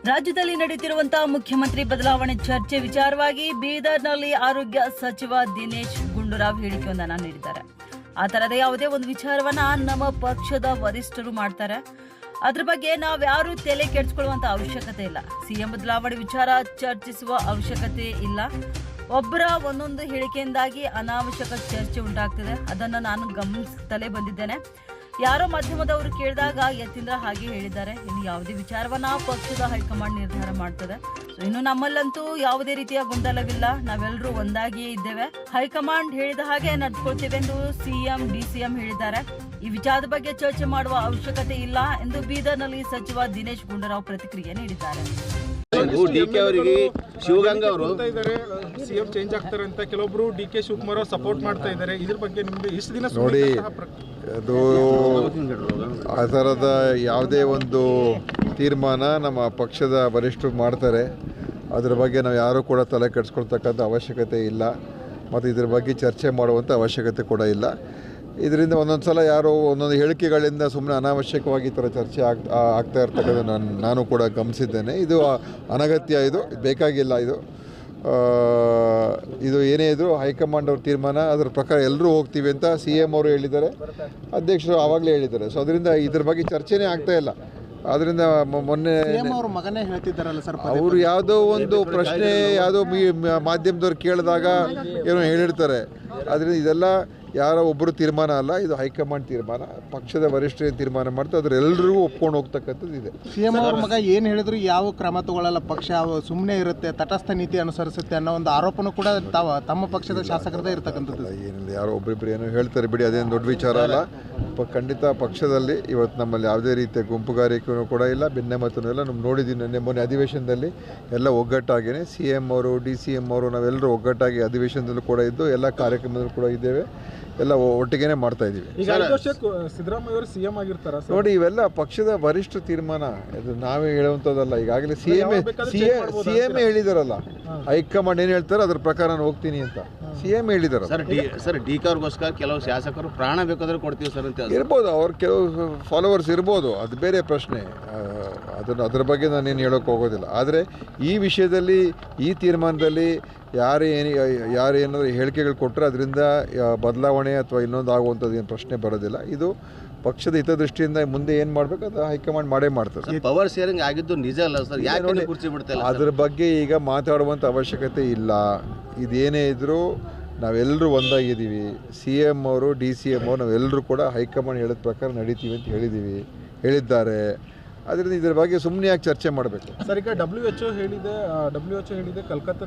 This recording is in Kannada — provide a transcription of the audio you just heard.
ರಾಜ್ಯದಲ್ಲಿ ನಡೆಯುತ್ತಿರುವಂತಹ ಮುಖ್ಯಮಂತ್ರಿ ಬದಲಾವಣೆ ಚರ್ಚೆ ವಿಚಾರವಾಗಿ ಬೀದರ್ನಲ್ಲಿ ಆರೋಗ್ಯ ಸಚಿವ ದಿನೇಶ್ ಗುಂಡೂರಾವ್ ಹೇಳಿಕೆಯೊಂದನ್ನು ನೀಡಿದ್ದಾರೆ. ಆ ತರದ ಯಾವುದೇ ಒಂದು ವಿಚಾರವನ್ನ ನಮ್ಮ ಪಕ್ಷದ ವರಿಷ್ಠರು ಮಾಡ್ತಾರೆ. ಅದ್ರ ಬಗ್ಗೆ ನಾವ್ಯಾರು ತಲೆ ಕೆಡಿಸ್ಕೊಳ್ಳುವಂತ ಅವಶ್ಯಕತೆ ಇಲ್ಲ. ಸಿಎಂ ಬದಲಾವಣೆ ವಿಚಾರ ಚರ್ಚಿಸುವ ಅವಶ್ಯಕತೆ ಇಲ್ಲ. ಒಬ್ಬರ ಒಂದೊಂದು ಹೇಳಿಕೆಯಿಂದಾಗಿ ಅನಾವಶ್ಯಕ ಚರ್ಚೆ ಉಂಟಾಗ್ತದೆ. ಅದನ್ನು ನಾನು ಗಮನಿಸುತ್ತಲೇ ಬಂದಿದ್ದೇನೆ. ಯಾರೋ ಮಾಧ್ಯಮದವರು ಕೇಳಿದಾಗ ಯತೀಂದ್ರ ಹಾಗೆ ಹೇಳಿದ್ದಾರೆ. ಇನ್ನು ಯಾವುದೇ ವಿಚಾರವನ್ನ ಪಕ್ಷದ ಹೈಕಮಾಂಡ್ ನಿರ್ಧಾರ ಮಾಡ್ತದೆ. ಇನ್ನು ನಮ್ಮಲ್ಲಂತೂ ಯಾವುದೇ ರೀತಿಯ ಗೊಂದಲವಿಲ್ಲ. ನಾವೆಲ್ಲರೂ ಒಂದಾಗಿಯೇ ಇದ್ದೇವೆ. ಹೈಕಮಾಂಡ್ ಹೇಳಿದ ಹಾಗೆ ನಡೆದುಕೊಳ್ತೇವೆ ಎಂದು ಸಿಎಂ ಡಿಸಿಎಂ ಹೇಳಿದ್ದಾರೆ. ಈ ವಿಚಾರದ ಬಗ್ಗೆ ಚರ್ಚೆ ಮಾಡುವ ಅವಶ್ಯಕತೆ ಇಲ್ಲ ಎಂದು ಬೀದರ್ನಲ್ಲಿ ಸಚಿವ ದಿನೇಶ್ ಗುಂಡೂರಾವ್ ಪ್ರತಿಕ್ರಿಯೆ ನೀಡಿದ್ದಾರೆ. ಡಿಕೆ ಅವರಿಗೆ ಶಿವಗಂಗಾ ಅವರು ಸಿಎಂ ಚೇಂಜ್ ಆಗ್ತಾರೆ ಅಂತ ಕೆಲವೊಬ್ರು ಡಿಕೆ ಶಿವಕುಮಾರ್ ಅವರು ಸಪೋರ್ಟ್ ಮಾಡ್ತಾ ಇದ್ದಾರೆ. ಇದ್ರ ಬಗ್ಗೆ ನಿಮ್ದು ಇಷ್ಟು ದಿನ ನೋಡಿ, ಅದು ಆ ಥರದ ಯಾವುದೇ ಒಂದು ತೀರ್ಮಾನ ನಮ್ಮ ಪಕ್ಷದ ವರಿಷ್ಠರು ಮಾಡ್ತಾರೆ. ಅದರ ಬಗ್ಗೆ ನಾವು ಯಾರೂ ಕೂಡ ತಲೆ ಕೆಡಿಸ್ಕೊಳ್ತಕ್ಕಂಥ ಅವಶ್ಯಕತೆ ಇಲ್ಲ ಮತ್ತು ಇದ್ರ ಬಗ್ಗೆ ಚರ್ಚೆ ಮಾಡುವಂಥ ಅವಶ್ಯಕತೆ ಕೂಡ ಇಲ್ಲ. ಇದರಿಂದ ಒಂದೊಂದು ಸಲ ಯಾರೋ ಒಂದೊಂದು ಹೇಳಿಕೆಗಳಿಂದ ಸುಮ್ಮನೆ ಅನಾವಶ್ಯಕವಾಗಿ ಈ ಥರ ಚರ್ಚೆ ಆಗ್ತಾ ಇರ್ತಕ್ಕಂಥ ನಾನು ಕೂಡ ಗಮನಿಸಿದ್ದೇನೆ. ಇದು ಅನಗತ್ಯ, ಇದು ಬೇಕಾಗಿಲ್ಲ. ಇದು ಏನೇ ಇದ್ದರೂ ಹೈಕಮಾಂಡ್ ಅವ್ರ ತೀರ್ಮಾನ, ಅದರ ಪ್ರಕಾರ ಎಲ್ಲರೂ ಹೋಗ್ತೀವಿ ಅಂತ CM ಅವರು ಹೇಳಿದ್ದಾರೆ, ಅಧ್ಯಕ್ಷರು ಆವಾಗಲೇ ಹೇಳಿದ್ದಾರೆ. ಸೊ ಅದರಿಂದ ಇದ್ರ ಬಗ್ಗೆ ಚರ್ಚೆನೇ ಆಗ್ತಾ ಇಲ್ಲ. ಆದ್ದರಿಂದ ಮೊನ್ನೆ ಮಗನೇ ಹೇಳ್ತಿದ್ದಾರಲ್ಲ ಸರ್, ಅವರು ಯಾವುದೋ ಒಂದು ಪ್ರಶ್ನೆ ಯಾವುದೋ ಮಾಧ್ಯಮದವ್ರು ಕೇಳಿದಾಗ ಏನೋ ಹೇಳಿರ್ತಾರೆ. ಅದರಿಂದ ಇದೆಲ್ಲ ಯಾರೋ ಒಬ್ಬರು ತೀರ್ಮಾನ ಅಲ್ಲ, ಇದು ಹೈಕಮಾಂಡ್ ತೀರ್ಮಾನ. ಪಕ್ಷದ ವರಿಷ್ಠರು ತೀರ್ಮಾನ ಮಾಡ್ತಾರೆ, ಅದ್ರ ಎಲ್ಲರಿಗೂ ಒಪ್ಕೊಂಡು ಹೋಗ್ತಕ್ಕಂಥದ್ದು ಇದೆ. ಸಿಎಂ ಅವ್ರ ಮಗ ಏನು ಹೇಳಿದ್ರು ಯಾವ ಕ್ರಮ ತಗೊಳ್ಳಲ್ಲ, ಪಕ್ಷ ಸುಮ್ಮನೆ ಇರುತ್ತೆ, ತಟಸ್ಥ ನೀತಿ ಅನುಸರಿಸುತ್ತೆ ಅನ್ನೋ ಒಂದು ಆರೋಪನೂ ಕೂಡ ತಮ್ಮ ಪಕ್ಷದ ಶಾಸಕರದೇ ಇರ್ತಕ್ಕಂಥದ್ದು. ಏನಿಲ್ಲ, ಯಾರೋ ಒಬ್ಬರಿಬ್ಬರು ಏನೋ ಹೇಳ್ತಾರೆ ಬಿಡಿ, ಅದೇನು ದೊಡ್ಡ ವಿಚಾರ ಅಲ್ಲ. ಖಂಡಿತ ಪಕ್ಷದಲ್ಲಿ ಇವತ್ತು ನಮ್ಮಲ್ಲಿ ಯಾವುದೇ ರೀತಿಯ ಗುಂಪುಗಾರಿಕೆಯೂ ಕೂಡ ಇಲ್ಲ, ಭಿನ್ನಮತನೂ ಇಲ್ಲ. ನಾವು ನೋಡಿದ್ದೀವಿ ಮೊನ್ನೆ ಅಧಿವೇಶನದಲ್ಲಿ ಎಲ್ಲ ಒಗ್ಗಟ್ಟಾಗಿಯೇ CM ಅವರು DCM ಅವರು ನಾವೆಲ್ಲರೂ ಒಗ್ಗಟ್ಟಾಗಿ ಅಧಿವೇಶನದಲ್ಲೂ ಕೂಡ ಇದ್ದು ಎಲ್ಲ ಕಾರ್ಯಕ್ರಮದಲ್ಲೂ ಕೂಡ ಇದ್ದೇವೆ, ಎಲ್ಲ ಒಟ್ಟಿಗೆ ಮಾಡ್ತಾ ಇದ್ದೀವಿ. ಸಿದ್ದರಾಮಯ್ಯ ಅವರು CM ಆಗಿರ್ತಾರ ನೋಡಿ, ಇವೆಲ್ಲ ಪಕ್ಷದ ವರಿಷ್ಠ ತೀರ್ಮಾನ, ಇದು ನಾವೇ ಹೇಳುವಂಥದ್ದಲ್ಲ. ಈಗಾಗಲೇ CM ಹೇಳಿದಾರಲ್ಲ, ಹೈಕಮಾಂಡ್ ಏನು ಹೇಳ್ತಾರೆ ಅದ್ರ ಪ್ರಕಾರ ನಾನು ಹೋಗ್ತೀನಿ ಅಂತ CM ಹೇಳಿದಾರೆ. ಸರ್ ಡಿ ಕೆ ಅವ್ರಿಗೋಸ್ಕರ ಕೆಲವು ಶಾಸಕರು ಪ್ರಾಣ ಬೇಕಾದ್ರೆ ಕೊಡ್ತೀವಿ ಸರ್ ಅಂತ ಇರ್ಬೋದು, ಅವ್ರ ಕೆಲವು ಫಾಲೋವರ್ಸ್ ಇರ್ಬೋದು, ಅದು ಬೇರೆ ಪ್ರಶ್ನೆ. ಅದ್ರ ಬಗ್ಗೆ ನಾನೇನು ಹೇಳೋಕ್ಕೆ ಹೋಗೋದಿಲ್ಲ. ಆದರೆ ಈ ವಿಷಯದಲ್ಲಿ, ಈ ತೀರ್ಮಾನದಲ್ಲಿ ಯಾರು ಏನಾದರೂ ಹೇಳಿಕೆಗಳು ಕೊಟ್ಟರೆ ಅದರಿಂದ ಬದಲಾವಣೆ ಅಥವಾ ಇನ್ನೊಂದು ಆಗುವಂಥದ್ದು ಏನು ಪ್ರಶ್ನೆ ಬರೋದಿಲ್ಲ. ಇದು ಪಕ್ಷದ ಹಿತದೃಷ್ಟಿಯಿಂದ ಮುಂದೆ ಏನು ಮಾಡಬೇಕು ಅದು ಹೈಕಮಾಂಡ್ ಮಾಡೇ ಮಾಡ್ತಾರೆ. ಪವರ್ ಶೇರಿಂಗ್ ಆಗಿದ್ದು ನಿಜ ಅಲ್ಲ ಸರ್, ಯಾಕೆ ಕುರ್ಚಿ ಬಿಡ್ತಾ ಇಲ್ಲ? ಅದ್ರ ಬಗ್ಗೆ ಈಗ ಮಾತಾಡುವಂಥ ಅವಶ್ಯಕತೆ ಇಲ್ಲ. ಇದೇನೇ ಇದ್ದರೂ ನಾವೆಲ್ಲರೂ ಒಂದಾಗಿದ್ದೀವಿ. CM ಅವರು DCM ಅವರು ನಾವೆಲ್ಲರೂ ಕೂಡ ಹೈಕಮಾಂಡ್ ಹೇಳಿದ ಪ್ರಕಾರ ನಡೀತೀವಿ ಅಂತ ಹೇಳಿದ್ದಾರೆ. ಅದರಿಂದ ಇದ್ರ ಬಗ್ಗೆ ಸುಮ್ಮನೆ ಯಾಕೆ ಚರ್ಚೆ ಮಾಡಬೇಕು ಸರ್? ಈಗ WHO ಹೇಳಿದೆ ಕಲ್ಕತ್ತಾದ